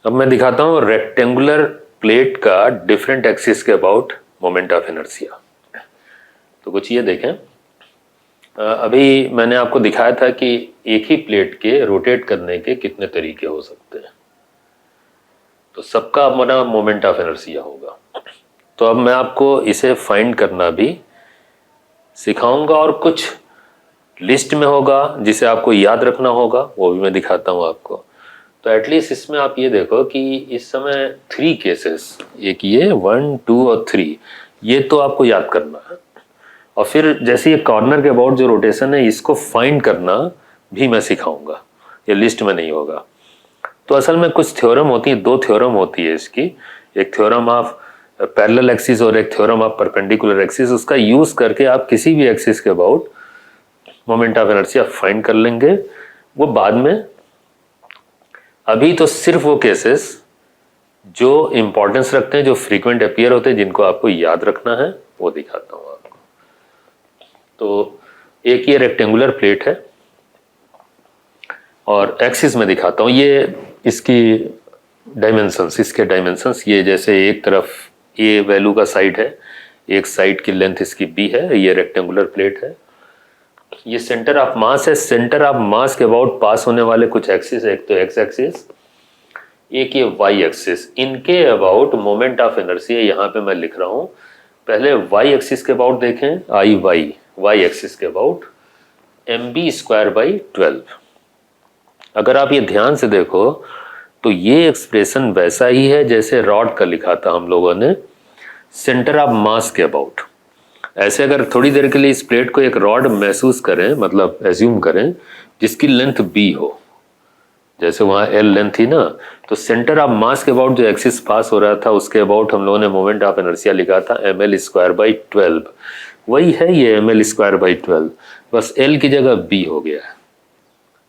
अब मैं दिखाता हूँ रेक्टेंगुलर प्लेट का डिफरेंट एक्सिस के अबाउट मोमेंट ऑफ इनर्शिया। तो कुछ ये देखें, अभी मैंने आपको दिखाया था कि एक ही प्लेट के रोटेट करने के कितने तरीके हो सकते हैं, तो सबका अपना मोमेंट ऑफ इनर्शिया होगा। तो अब मैं आपको इसे फाइंड करना भी सिखाऊंगा और कुछ लिस्ट में होगा जिसे आपको याद रखना होगा, वो भी मैं दिखाता हूँ आपको। तो एटलीस्ट इसमें आप ये देखो कि इस समय 3 केसेस, एक ये 1 2 और 3, ये तो आपको याद करना है। और फिर जैसे ये कॉर्नर के अबाउट जो रोटेशन है इसको फाइंड करना भी मैं सिखाऊंगा, ये लिस्ट में नहीं होगा। तो असल में कुछ थ्योरम होती है, 2 थ्योरम होती है इसकी, एक थ्योरम ऑफ पैरेलल एक्सिस और एक थ्योरम ऑफ परपेंडिकुलर एक्सिस। उसका यूज करके आप किसी भी एक्सिस के about moment of inertia find कर लेंगे, वो बाद में। अभी तो सिर्फ वो केसेस जो इंपॉर्टेंस रखते हैं, जो फ्रीक्वेंट अपीयर होते हैं, जिनको आपको याद रखना है, वो दिखाता हूं आपको। तो एक ये रेक्टेंगुलर प्लेट है और एक्सिस में दिखाता हूं, ये इसकी डायमेंशंस, इसके डायमेंशंस ये जैसे एक तरफ ए वैल्यू का साइड है, एक साइड की लेंथ इसकी बी है, ये रेक्टेंगुलर प्लेट है। ये सेंटर ऑफ मास है, सेंटर ऑफ मास के अबाउट पास होने वाले कुछ एक्सिस है, एक तो एक्स एक्सिस, एक ये वाई एक्सिस। इनके अबाउट मोमेंट ऑफ इनर्शिया यहाँ पे मैं लिख रहा हूँ। पहले वाई एक्सिस के अबाउट देखें, आई वाई, वाई एक्सिस के अबाउट mv²/12। अगर आप ये ध्यान से देखो तो ये एक्सप्रेशन वैसा ही है जैसे रॉड का लिखा था हम लोगों ने सेंटर ऑफ मास के अबाउट। ऐसे अगर थोड़ी देर के लिए इस प्लेट को एक रॉड महसूस करें, मतलब एज्यूम करें, जिसकी लेंथ b हो, जैसे वहां l लेंथ थी ना, तो सेंटर ऑफ मास के अबाउट जो एक्सिस पास हो रहा था उसके अबाउट हम लोगों ने मोमेंट ऑफ इनर्शिया लिखा था ml²/12। वही है ये ml²/12, बस l की जगह b हो गया है।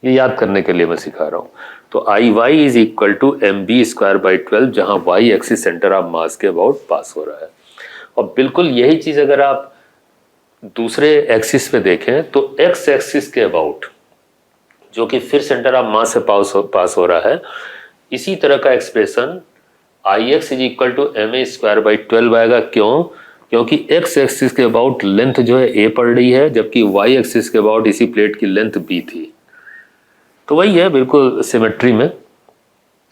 ये याद करने के लिए मैं सिखा रहा हूँ। तो I y is equal to mv²/12, जहां y axis centre of mass के अबाउट पास हो रहा है। और बिल्कुल यही चीज अगर आप दूसरे एक्सिस पे देखें तो एक्स एक्सिस के अबाउट, जो कि फिर सेंटर ऑफ मास से पास हो रहा है, इसी तरह का expression I x is equal to ma²/12 आएगा। क्यों? क्योंकि एक्स एक्सिस के अबाउट लेंथ जो है a पड़ रही है, जबकि वाई एक्सिस के अबाउट इसी प्लेट की लेंथ b थी। तो वही है बिल्कुल सिमेट्री में।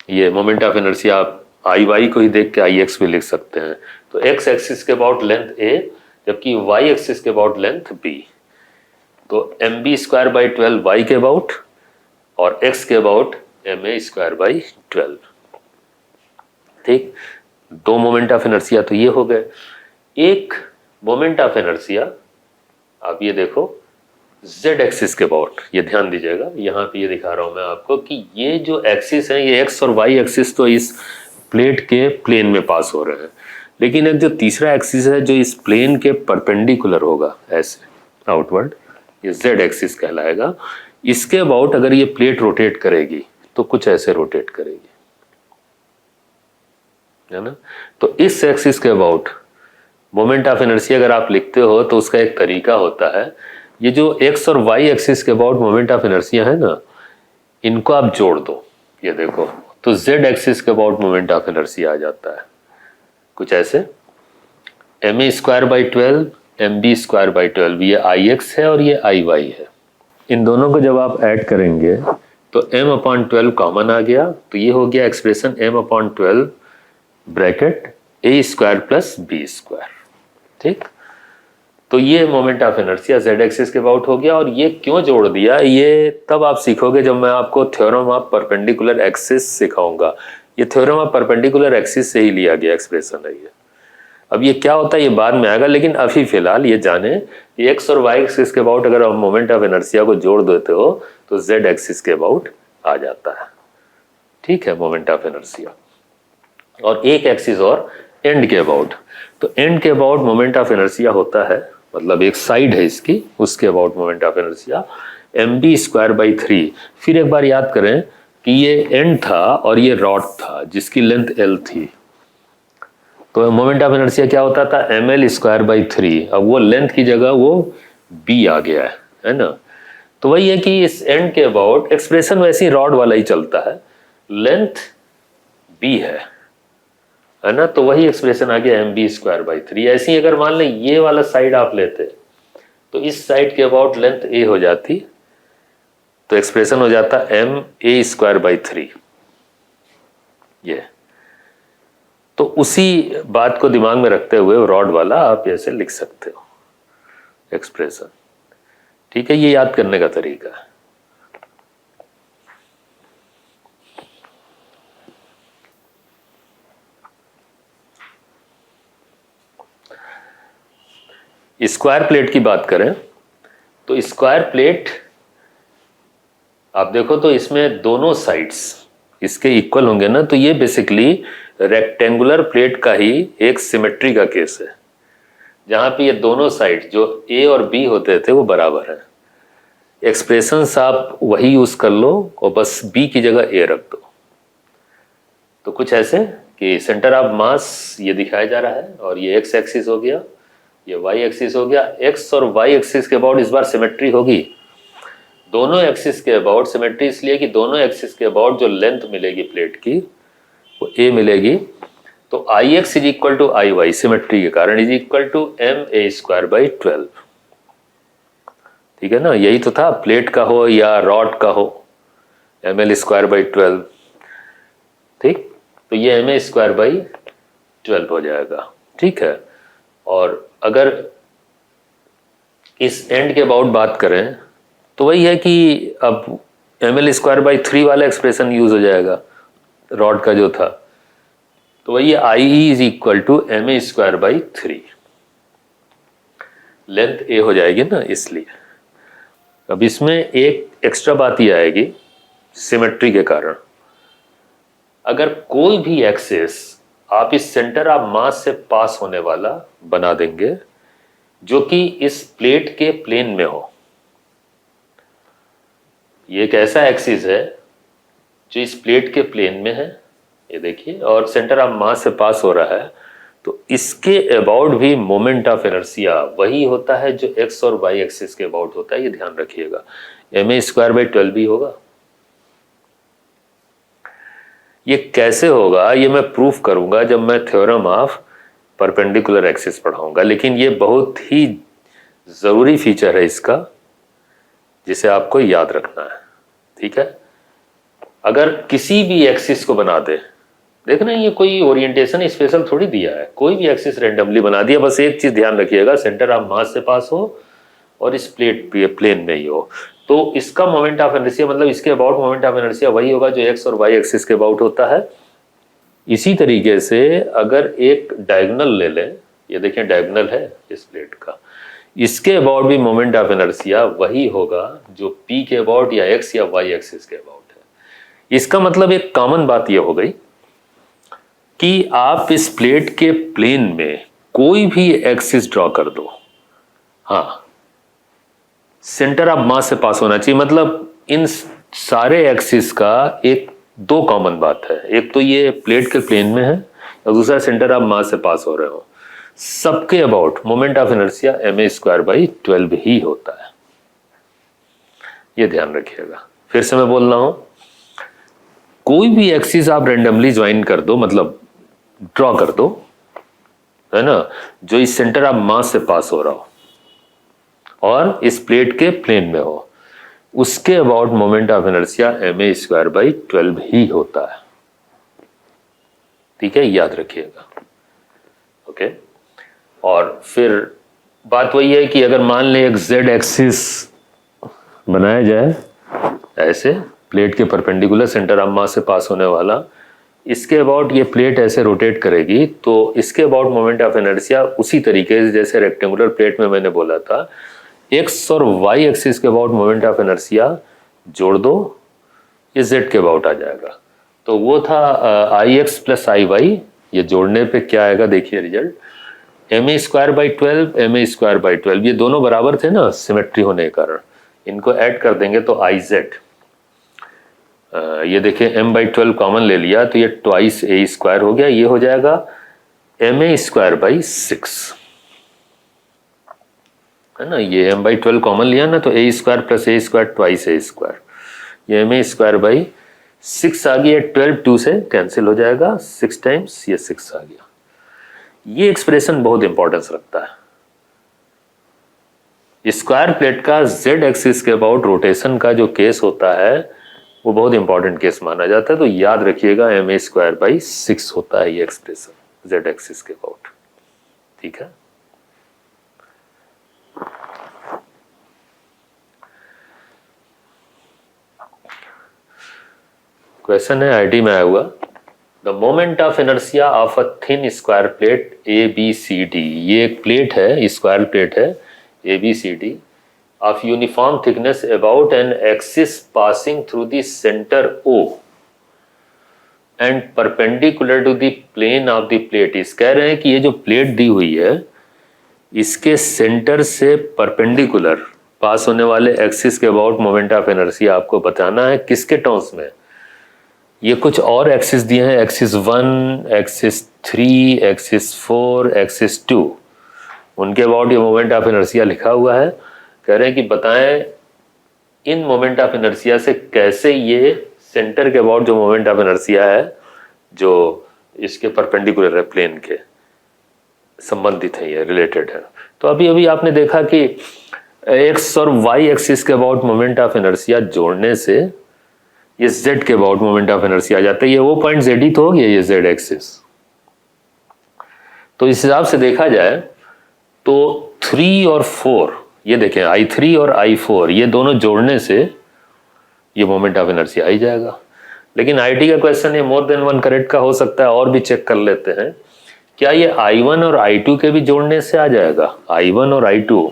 ये मोमेंट ऑफ इनर्शिया आप आई वाई को ही देख के आई एक्स भी लिख सकते हैं। तो एक्स एक्सिस के अबाउट लेंथ a, जबकि वाई एक्सिस के अबाउट लेंथ b। तो mv²/12 वाई के अबाउट और x के अबाउट ma²/12। ठीक, 2 मोमेंट ऑफ इनर्शिया तो ये हो गए। एक मोमेंट ऑफ इनर्शिया आप ये देखो z एक्सिस के अबाउट, ये ध्यान दीजिएगा, यहाँ पे ये दिखा रहा हूं मैं आपको कि ये जो एक्सिस है, ये x और y एक्सिस तो इस प्लेट के प्लेन में पास हो रहे हैं, लेकिन एक जो तीसरा एक्सिस है जो इस प्लेन के परपेंडिकुलर होगा ऐसे आउटवर्ड, ये z एक्सिस कहलाएगा। इसके अबाउट अगर ये प्लेट रोटेट करेगी तो कुछ ऐसे रोटेट करेगी, है ना। तो इस एक्सिस के अबाउट मोमेंट ऑफ इनर्शिया अगर आप लिखते हो तो उसका एक तरीका होता है, ये जो x और y एक्सिस के अबाउट मोमेंट ऑफ इनर्शिया है ना, इनको आप जोड़ दो, ये देखो, तो z एक्सिस के अबाउट मोमेंट ऑफ इनर्शिया आ जाता है कुछ ऐसे ma²/12 mb²/12। ये ix है और ये iy है। इन दोनों को जब आप ऐड करेंगे तो m/12 कॉमन आ गया, तो ये हो गया expression m/12 bracket a² + b²। ठीक, तो ये moment of inertia z axis के अबाउट हो गया। और ये क्यों जोड़ दिया, ये तब आप सीखोगे जब मैं आपको थ्योरम ऑफ परपेंडिकुलर एक्सिस सिखाऊंगा। ये थ्योरम ऑफ परपेंडिकुलर एक्सिस से ही लिया गया एक्सप्रेशन है ये। अब ये क्या होता है ये बाद में आएगा, लेकिन अभी फिलहाल ये जाने, ये एक्स और वाई एक्सिस के अबाउट अगर आप मोमेंट ऑफ इनर्शिया को जोड़ देते हो तो z एक्सिस के अबाउट आ जाता है। ठीक है, मोमेंट ऑफ इनर्शिया। और एक एक्सिस और एंड के अबाउट, तो एंड के अबाउट मोमेंट ऑफ इनर्शिया होता है, मतलब एक साइड है इसकी, उसके about moment of inertia mv²/3। फिर एक बार याद करें कि ये एंड था और ये रॉड था जिसकी लेंथ l थी, तो मोमेंट ऑफ इनर्शिया क्या होता था, ml²/3। अब वो लेंथ की जगह वो b आ गया है ना। तो वही है कि इस एंड के अबाउट एक्सप्रेशन वैसे ही रॉड वाला ही चलता है, लेंथ बी है ना, तो वही एक्सप्रेशन आ गया mb²/3। ऐसे ही अगर मान लें ये वाला साइड आप लेते तो इस साइड के अबाउट लेंथ a हो जाती, तो एक्सप्रेशन हो जाता ma²/3। ये तो उसी बात को दिमाग में रखते हुए रॉड वाला आप ऐसे लिख सकते हो एक्सप्रेशन। ठीक है, ये याद करने का तरीका है। स्क्वायर प्लेट की बात करें तो स्क्वायर प्लेट आप देखो तो इसमें दोनों साइड्स इसके इक्वल होंगे ना, तो ये बेसिकली रेक्टेंगुलर प्लेट का ही एक सिमेट्री का केस है, जहां पे ये दोनों साइड जो ए और बी होते थे वो बराबर है। एक्सप्रेशंस आप वही यूज कर लो और बस बी की जगह ए रख दो। तो कुछ ऐसे कि सेंटर ऑफ मास ये दिखाया जा रहा है और ये एक्स एक्सिस हो गया, ये वाई एक्सिस हो गया। एक्स और वाई एक्सिस के अबाउट इस बार सिमेट्री होगी, दोनों एक्सिस के अबाउट सिमेट्री इसलिए कि दोनों एक्सिस के अबाउट जो लेंथ मिलेगी प्लेट की वो ए मिलेगी। तो I x is equal to I y symmetry के कारण इज इक्वल टू ma²/12। ठीक है ना, यही तो था, प्लेट का हो या रॉड का हो ml²/12। ठीक, तो ये ma²/12 हो जाएगा। ठीक है, और अगर इस एंड के अबाउट बात करें तो वही है कि अब ml²/3 वाला एक्सप्रेशन यूज हो जाएगा रॉड का जो था, तो वही I is equal to ma²/3। Length a हो जाएगी ना, इसलिए अब इसमें एक एक्स्ट्रा बात ये आएगी सिमेट्री के कारण। अगर कोई भी एक्सिस आप इस सेंटर ऑफ मास से पास होने वाला बना देंगे जो कि इस प्लेट के प्लेन में हो, ये एक ऐसा एक्सिस है जो इस प्लेट के प्लेन में है, ये देखिए, और सेंटर ऑफ मास से पास हो रहा है, तो इसके अबाउट भी मोमेंट ऑफ इनर्शिया वही होता है जो एक्स और वाई एक्सिस के अबाउट होता है, ये ध्यान रखिएगा। ma²/12 भी होगा। ये कैसे होगा ये मैं प्रूफ करूंगा जब मैं थ्योरम ऑफ परपेंडिकुलर एक्सिस पढ़ाऊंगा, लेकिन ये बहुत ही जरूरी फीचर है इसका जिसे आपको याद रखना है। ठीक है, अगर किसी भी एक्सिस को बना दे, देखना ये कोई ओरिएंटेशन स्पेशल थोड़ी दिया है, कोई भी एक्सिस रैंडमली बना दिया, बस एक चीज ध्यान रखिएगा सेंटर ऑफ मास से पास हो और इस प्लेन में ही हो, तो इसका मोमेंट ऑफ इनर्शिया मतलब इसके अबाउट मोमेंट ऑफ इनर्शिया वही होगा जो एक्स और वाई एक्सिस के अबाउट होता है। इसी तरीके से अगर एक डायगोनल ले लें, ये देखें डायगोनल है इस प्लेट का, इसके अबाउट भी मोमेंट ऑफ इनर्शिया वही होगा जो पी के अबाउट या एक्स या वाई एक्सिस के अबाउट है। इसका मतलब एक कॉमन बात यह हो गई कि आप इस प्लेट के प्लेन में कोई भी एक्सिस ड्रॉ कर दो, हाँ सेंटर ऑफ मास से पास होना चाहिए। मतलब इन सारे एक्सिस का एक दो कॉमन बात है, एक तो ये प्लेट के प्लेन में है और दूसरा सेंटर ऑफ मास से पास हो रहे हो। सबके about moment of inertia ma²/12 ही होता है, ये ध्यान रखिएगा। फिर से मैं बोल रहा हूं, कोई भी एक्सिस आप रैंडमली ज्वाइन कर दो, मतलब ड्रॉ कर दो, है ना, जो इस सेंटर ऑफ मास से पास हो रहा हो और इस प्लेट के प्लेन में हो, उसके about moment of inertia ma²/12 ही होता है। ठीक है, याद रखिएगा। ओके, और फिर बात वही है कि अगर मान लें एक z एक्सिस बनाया जाए ऐसे प्लेट के परपेंडिकुलर सेंटर ऑफ मास से पास होने वाला, इसके अबाउट ये प्लेट ऐसे रोटेट करेगी, तो इसके अबाउट मोमेंट ऑफ इनर्शिया उसी तरीके से जैसे रेक्टेंगुलर प्लेट में मैंने बोला था, एक्स और वाई एक्सिस के अबाउट मोमेंट ऑफ इनर्शिया जोड़ दो, ये जेड के अबाउट आ जाएगा। तो वो था आई एक्स प्लस आई वाई, ये जोड़ने पे क्या आएगा देखिए रिजल्ट, ma²/12 ma²/12, ये दोनों बराबर थे ना सिमेट्री होने के कारण, इनको ऐड कर देंगे तो आई जेड, ये देखिए m/12 कॉमन ले लिया तो ये ट्वाइस a² हो गया, ये हो जाएगा ma²/6, है ना, ये m/12 कॉमन लिया ना तो a² + a² ट्वाइस a², ये ma²/6 6 आ गया, 12 2 से कैंसिल हो जाएगा, 6 टाइम्स ये 6 आ गया। ये एक्सप्रेशन बहुत इंपॉर्टेंस रखता है। स्क्वायर प्लेट का जेड एक्सिस के अबाउट रोटेशन का जो केस होता है वो बहुत इंपॉर्टेंट केस माना जाता है, तो याद रखिएगा ma² / 6 होता है ये एक्सप्रेशन जेड एक्सिस के अबाउट। ठीक है, क्वेश्चन है आईटी में आया हुआ, the moment of inertia of a thin square plate ABCD, ये एक प्लेट है, स्क्वायर प्लेट है ABCD of uniform thickness about an axis passing through the center O and perpendicular to the plane of the plate। इस कह रहे हैं कि ये जो प्लेट दी हुई है इसके सेंटर से परपेंडिकुलर पास होने वाले एक्सिस के अबाउट मोमेंट ऑफ इनर्शिया आपको बताना है। किसके टर्म्स में? ये कुछ और एक्सिस दिए हैं, एक्सिस 1, एक्सिस 3, एक्सिस 4, एक्सिस 2, उनके अबाउट ये मोमेंट ऑफ इनर्शिया लिखा हुआ है। कह रहे हैं कि बताएं इन मोमेंट ऑफ इनर्शिया से कैसे ये सेंटर के अबाउट जो मोमेंट ऑफ इनर्शिया है जो इसके परपेंडिकुलर है प्लेन के, संबंधित है, ये रिलेटेड है। तो अभी अभी आपने देखा कि एक्स और वाई एक्सिस के अबाउट मोमेंट ऑफ इनर्शिया जोड़ने से ये जेड के अबाउट मोमेंट ऑफ इनर्शिया आ जाता है। ये वो पॉइंट जेड ही तो हो गया, ये जेड एक्सिस। तो इस हिसाब से देखा जाए तो 3 और 4, ये देखें I3 और I4, ये दोनों जोड़ने से ये मोमेंट ऑफ इनर्शिया आ ही जाएगा। लेकिन आईटी का क्वेश्चन ये मोर देन वन करेक्ट का हो सकता है, और भी चेक कर लेते हैं। क्या ये I1 और I2 के भी जोड़ने से आ जाएगा? I1 और I2,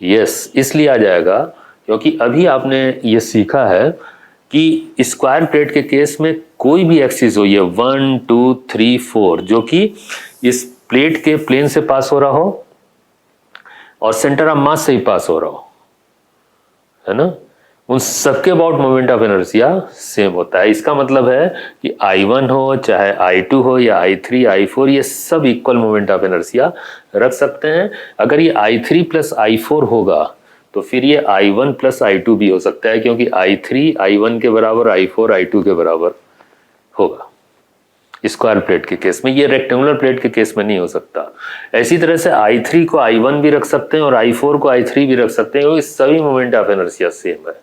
यस, इसलिए आ जाएगा क्योंकि अभी आपने ये सीखा है कि स्क्वायर प्लेट के केस में कोई भी एक्सिस हो, ये 1, 2, 3, 4, जो कि इस प्लेट के प्लेन से पास हो रहा हो और सेंटर ऑफ मास से ही पास हो रहा हो, है ना, उन सबके about moment of inertia same होता है। इसका मतलब है कि I1 हो चाहे I2 हो या I3, I4, ये सब इक्वल मोमेंट ऑफ इनर्शिया रख सकते हैं। अगर ये I3 + I4 होगा तो फिर ये I1 + I2 भी हो सकता है, क्योंकि I3 I1 के बराबर, I4 I2 के बराबर होगा स्क्वायर प्लेट के केस में। ये रेक्टेंगुलर प्लेट के केस में नहीं हो सकता। ऐसी तरह से I3 को I1 भी रख सकते हैं और I4 को I3 भी रख सकते हैं, क्योंकि सभी मोमेंट ऑफ इनर्शिया सेम है।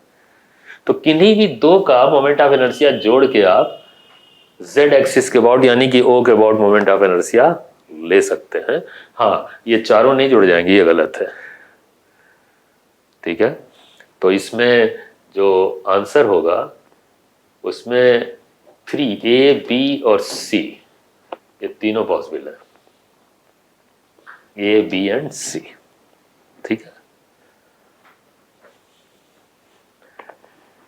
तो किन्हीं भी दो का मोमेंट ऑफ इनर्शिया जोड़ के आप जेड एक्सिस के अबाउट यानी कि O के अबाउट मोमेंट ऑफ इनर्शिया ले सकते हैं। हाँ, ये चारों नहीं जुड़ जाएंगे, ये गलत है। ठीक है, तो इसमें जो आंसर होगा उसमें 3, A, B और C, ये तीनों पॉसिबल है, A, B एंड C।